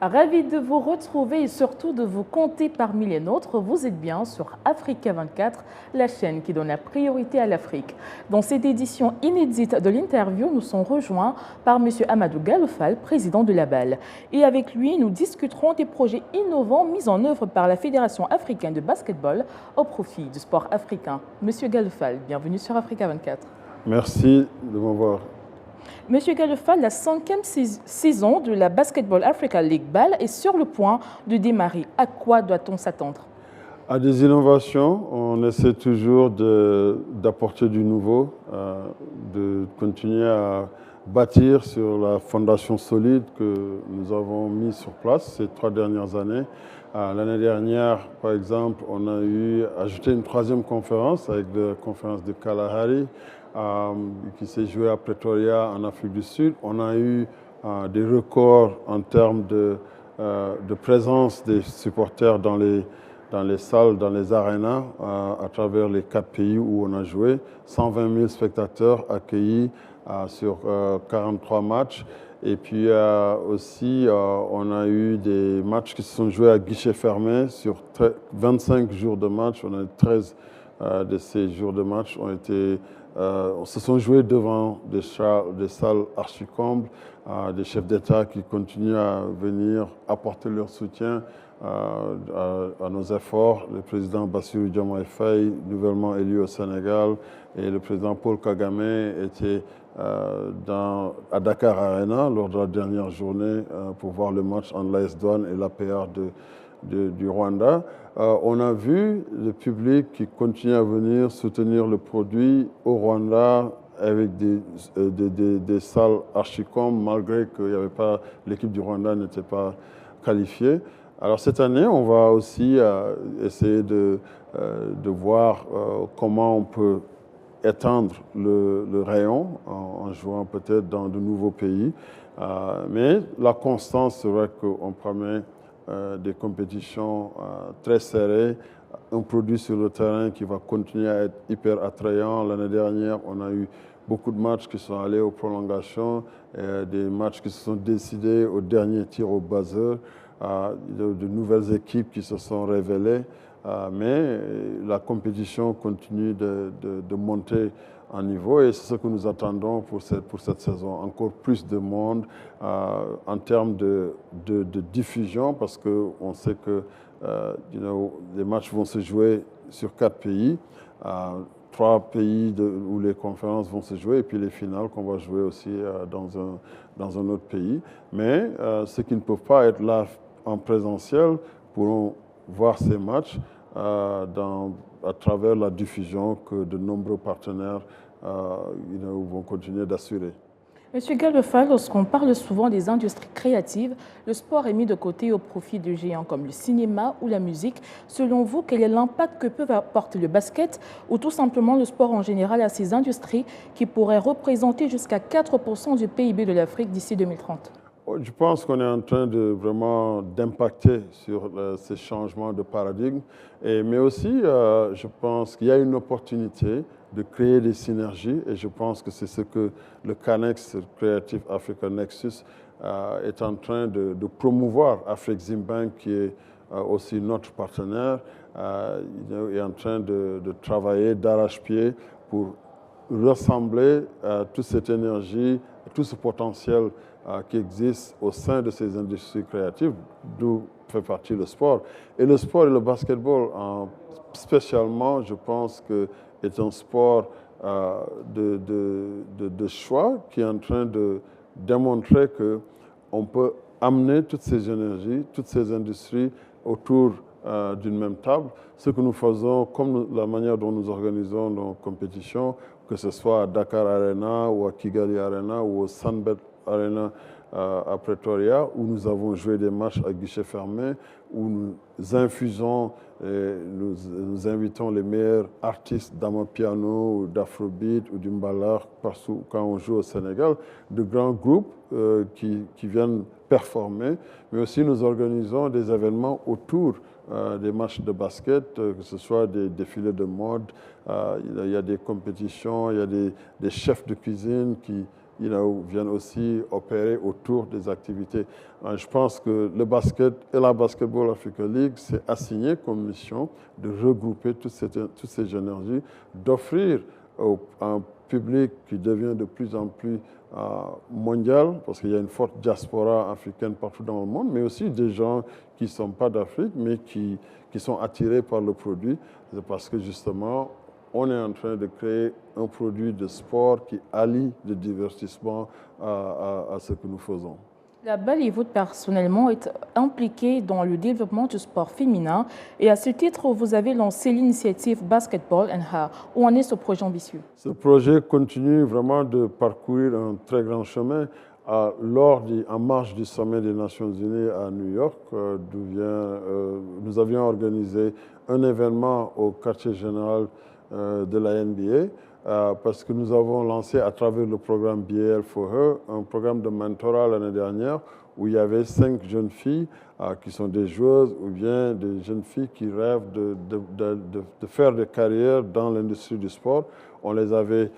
Ravi de vous retrouver et surtout de vous compter parmi les nôtres. Vous êtes bien sur Africa 24, la chaîne qui donne la priorité à l'Afrique. Dans cette édition inédite de l'interview, nous sommes rejoints par M. Amadou Gallo Fall, président de la BAL. Et avec lui, nous discuterons des projets innovants mis en œuvre par la Fédération africaine de basketball au profit du sport africain. M. Gallo Fall, bienvenue sur Africa 24. Merci de m'avoir. Monsieur Gallo Fall, la 5e saison de la Basketball Africa League BAL est sur le point de démarrer. À quoi doit-on s'attendre? À des innovations, on essaie toujours d'apporter du nouveau, de continuer à bâtir sur la fondation solide que nous avons mise sur place ces 3 dernières années. L'année dernière, par exemple, on a ajouté une 3e conférence avec la conférence de Kalahari, qui s'est jouée à Pretoria en Afrique du Sud. On a eu des records en termes de présence des supporters dans les salles, dans les arénas, à travers les 4 pays où on a joué. 120 000 spectateurs accueillis sur 43 matchs. Et puis aussi, on a eu des matchs qui se sont joués à guichet fermé sur 25 jours de match. On a eu 13 de ces jours de match se sont joués devant des salles archi-combles, des chefs d'État qui continuent à venir apporter leur soutien à nos efforts. Le président Bassirou Diomaye Faye, nouvellement élu au Sénégal, et le président Paul Kagame étaient à Dakar Arena lors de la dernière journée pour voir le match entre l'AS Douanes et l'APR du Rwanda. On a vu le public qui continue à venir soutenir le produit au Rwanda avec des salles archi-combles, malgré que l'équipe du Rwanda n'était pas qualifiée. Alors cette année, on va aussi essayer de voir comment on peut étendre le rayon en jouant peut-être dans de nouveaux pays. Mais la constance, c'est vrai qu'on promet des compétitions très serrées, un produit sur le terrain qui va continuer à être hyper attrayant. L'année dernière, on a eu beaucoup de matchs qui sont allés aux prolongations, des matchs qui se sont décidés au dernier tir au buzzer, de nouvelles équipes qui se sont révélées. Mais la compétition continue de monter en niveau et c'est ce que nous attendons pour cette saison. Encore plus de monde en termes de diffusion parce qu'on sait que les matchs vont se jouer sur 4 pays, 3 pays où les conférences vont se jouer et puis les finales qu'on va jouer aussi dans un autre pays. Mais ceux qui ne peuvent pas être là en présentiel pourront voir ces matchs à travers la diffusion que de nombreux partenaires vont continuer d'assurer. Monsieur Gallo Fall, lorsqu'on parle souvent des industries créatives, le sport est mis de côté au profit de géants comme le cinéma ou la musique. Selon vous, quel est l'impact que peut apporter le basket ou tout simplement le sport en général à ces industries qui pourraient représenter jusqu'à 4% du PIB de l'Afrique d'ici 2030? Je pense qu'on est en train d'impacter sur ces changements de paradigme, mais aussi je pense qu'il y a une opportunité de créer des synergies et je pense que c'est ce que le CANEX, Creative Africa Nexus, est en train de promouvoir. Afreximbank, qui est aussi notre partenaire, est en train de travailler d'arrache-pied pour rassembler toute cette énergie, tout ce potentiel qui existe au sein de ces industries créatives, d'où fait partie le sport. Et le sport et le basketball, spécialement, je pense que est un sport de choix qui est en train de démontrer qu'on peut amener toutes ces énergies, toutes ces industries autour d'une même table. Ce que nous faisons, comme la manière dont nous organisons nos compétitions, que ce soit à Dakar Arena ou à Kigali Arena ou au Sunbet Arena à Pretoria, où nous avons joué des matchs à guichet fermé, où nous infusons, nous invitons les meilleurs artistes d'amapiano ou d'afrobeat ou du mbalak partout quand on joue au Sénégal, de grands groupes qui viennent performer, mais aussi nous organisons des événements autour des matchs de basket, que ce soit des défilés de mode, il y a des compétitions, il y a des chefs de cuisine qui viennent aussi opérer autour des activités. Je pense que le basket et la Basketball Africa League s'est assigné comme mission de regrouper toutes ces énergies, d'offrir à un public qui devient de plus en plus mondial, parce qu'il y a une forte diaspora africaine partout dans le monde, mais aussi des gens qui ne sont pas d'Afrique, mais qui sont attirés par le produit. C'est parce que justement, on est en train de créer un produit de sport qui allie le divertissement à ce que nous faisons. La Bollywood, personnellement, est impliquée dans le développement du sport féminin et à ce titre, vous avez lancé l'initiative Basketball and Her. Où en est ce projet ambitieux? Ce projet continue vraiment de parcourir un très grand chemin. En marge du sommet des Nations Unies à New York, nous avions organisé un événement au quartier général de la NBA parce que nous avons lancé à travers le programme BL for Her un programme de mentorat l'année dernière où il y avait 5 jeunes filles qui sont des joueuses ou bien des jeunes filles qui rêvent de faire des carrières dans l'industrie du sport. On les avait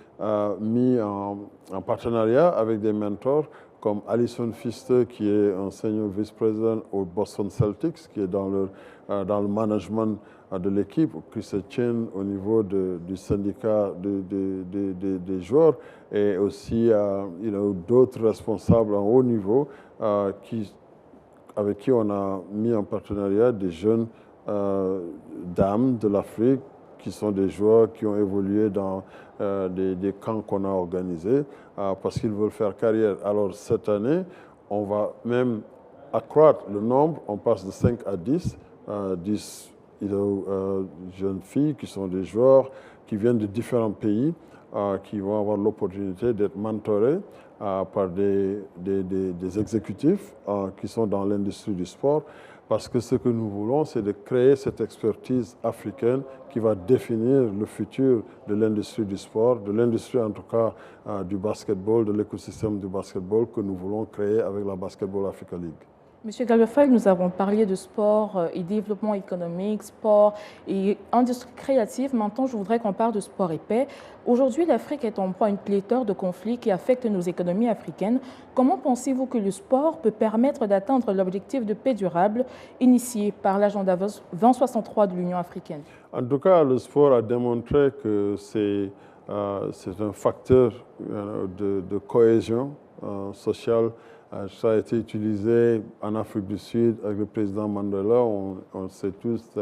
mis en partenariat avec des mentors comme Alison Pfister, qui est un senior vice-président au Boston Celtics, qui est dans le management de l'équipe, Chris Chen au niveau du syndicat des joueurs, et aussi d'autres responsables en haut niveau avec qui on a mis en partenariat des jeunes dames de l'Afrique qui sont des joueurs qui ont évolué dans des camps qu'on a organisés parce qu'ils veulent faire carrière. Alors cette année, on va même accroître le nombre, on passe de 5 à 10 jeunes filles qui sont des joueurs qui viennent de différents pays, qui vont avoir l'opportunité d'être mentorés par des exécutifs qui sont dans l'industrie du sport. Parce que ce que nous voulons, c'est de créer cette expertise africaine qui va définir le futur de l'industrie du sport, de l'industrie en tout cas du basketball, de l'écosystème du basketball que nous voulons créer avec la Basketball Africa League. Monsieur Galba Fall, nous avons parlé de sport et développement économique, sport et industrie créative. Maintenant, je voudrais qu'on parle de sport et paix. Aujourd'hui, l'Afrique est en proie à une pléthore de conflits qui affectent nos économies africaines. Comment pensez-vous que le sport peut permettre d'atteindre l'objectif de paix durable initié par l'agenda 2063 de l'Union africaine? En tout cas, le sport a démontré que c'est un facteur de cohésion sociale. Ça a été utilisé en Afrique du Sud avec le président Mandela. On sait tous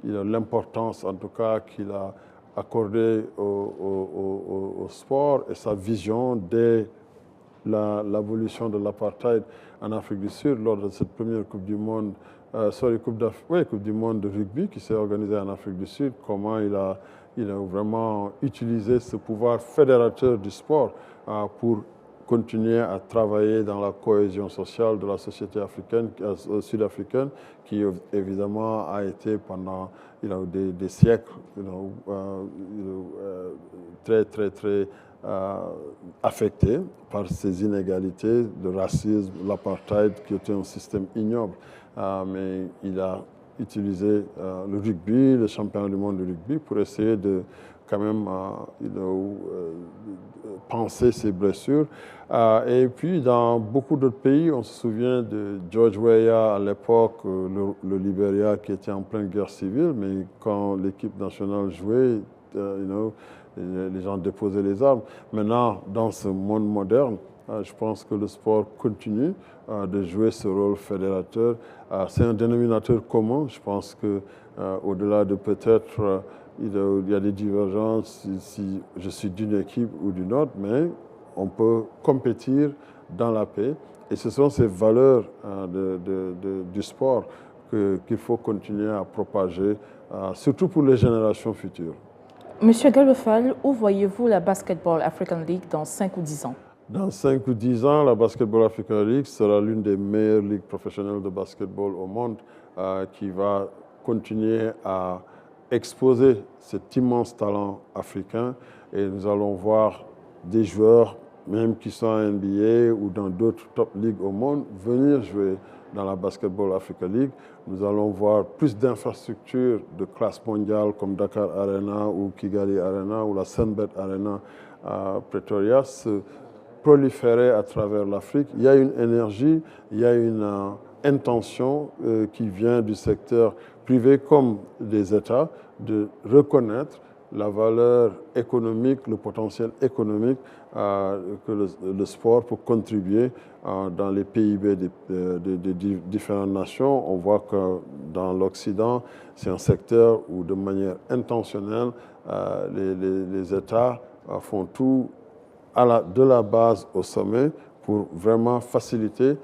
l'importance, en tout cas, qu'il a accordée au sport et sa vision dès l'abolition de l'apartheid en Afrique du Sud lors de cette première Coupe du Monde, Coupe du Monde de rugby qui s'est organisée en Afrique du Sud. Comment il a vraiment utilisé ce pouvoir fédérateur du sport pour continuer à travailler dans la cohésion sociale de la société africaine, sud-africaine, qui évidemment a été pendant des siècles très affectée par ces inégalités de racisme, l'apartheid, qui était un système ignoble. Mais il a utilisé le rugby, le championnat du monde de rugby, pour essayer de quand même penser ses blessures. Et puis, dans beaucoup d'autres pays, on se souvient de George Weah à l'époque, le Libéria qui était en pleine guerre civile, mais quand l'équipe nationale jouait, les gens déposaient les armes. Maintenant, dans ce monde moderne, je pense que le sport continue de jouer ce rôle fédérateur. C'est un dénominateur commun. Je pense qu'au-delà de peut-être il y a des divergences si je suis d'une équipe ou d'une autre, mais on peut compétir dans la paix. Et ce sont ces valeurs du sport qu'il faut continuer à propager, surtout pour les générations futures. Monsieur Galba Fall, où voyez-vous la Basketball African League dans 5 ou 10 ans? Dans 5 ou 10 ans, la Basketball Africa League sera l'une des meilleures ligues professionnelles de basketball au monde qui va continuer à exposer cet immense talent africain et nous allons voir des joueurs, même qui sont en NBA ou dans d'autres top ligues au monde, venir jouer dans la Basketball Africa League. Nous allons voir plus d'infrastructures de classe mondiale comme Dakar Arena ou Kigali Arena ou la Sunbet Arena à Pretoria proliférer à travers l'Afrique. Il y a une énergie, il y a une intention qui vient du secteur privé comme des États de reconnaître la valeur économique, le potentiel économique que le sport peut contribuer dans les PIB des différentes nations. On voit que dans l'Occident, c'est un secteur où de manière intentionnelle, les États font tout de la base au sommet pour vraiment faciliter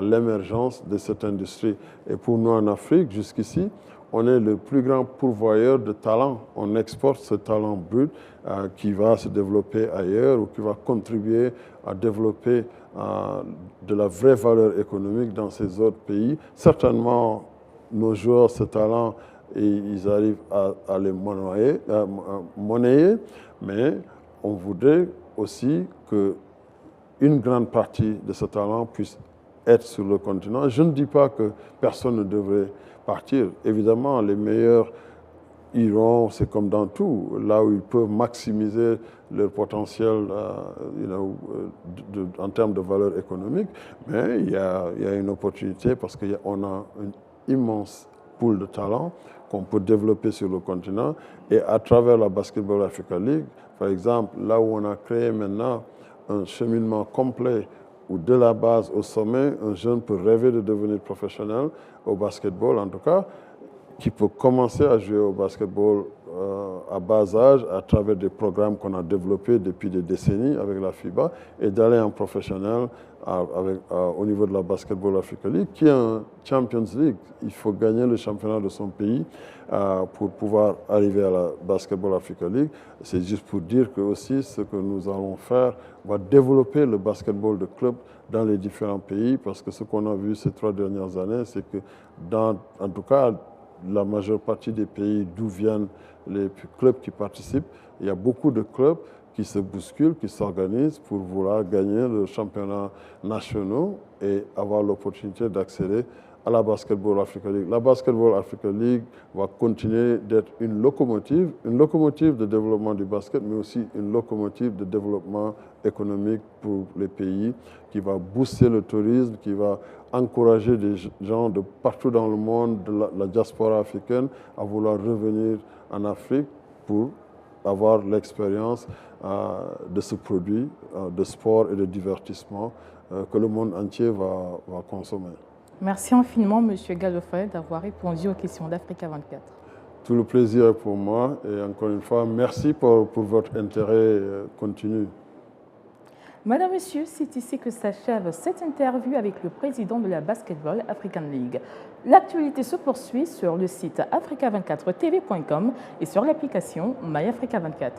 l'émergence de cette industrie. Et pour nous en Afrique, jusqu'ici, on est le plus grand pourvoyeur de talent. On exporte ce talent brut qui va se développer ailleurs ou qui va contribuer à développer de la vraie valeur économique dans ces autres pays. Certainement, nos joueurs, ce talent, ils arrivent à les monnayer, mais on voudrait aussi qu'une grande partie de ce talent puisse être sur le continent. Je ne dis pas que personne ne devrait partir. Évidemment, les meilleurs iront, c'est comme dans tout, là où ils peuvent maximiser leur potentiel en termes de valeur économique. Mais il y a une opportunité parce qu'on a une immense pool de talents qu'on peut développer sur le continent. Et à travers la Basketball Africa League, par exemple, là où on a créé maintenant un cheminement complet où de la base au sommet, un jeune peut rêver de devenir professionnel au basketball, en tout cas, qui peut commencer à jouer au basketball à bas âge à travers des programmes qu'on a développés depuis des décennies avec la FIBA et d'aller en professionnel au niveau de la Basketball Africa League, qui est un Champions League. Il faut gagner le championnat de son pays pour pouvoir arriver à la Basketball Africa League. C'est juste pour dire que aussi ce que nous allons faire va développer le basketball de club dans les différents pays, parce que ce qu'on a vu ces 3 dernières années, c'est que en tout cas, la majeure partie des pays d'où viennent les clubs qui participent, il y a beaucoup de clubs qui se bousculent, qui s'organisent pour vouloir gagner le championnat national et avoir l'opportunité d'accéder à la Basketball Africa League. La Basketball Africa League va continuer d'être une locomotive de développement du basket, mais aussi une locomotive de développement économique pour les pays, qui va booster le tourisme, qui va encourager des gens de partout dans le monde, de la diaspora africaine, à vouloir revenir en Afrique pour avoir l'expérience de ce produit de sport et de divertissement que le monde entier va consommer. Merci infiniment, M. Gallo Faye, d'avoir répondu aux questions d'Africa 24. Tout le plaisir est pour moi et encore une fois, merci pour votre intérêt continu. Madame, Monsieur, c'est ici que s'achève cette interview avec le président de la Basketball African League. L'actualité se poursuit sur le site africa24tv.com et sur l'application MyAfrica24.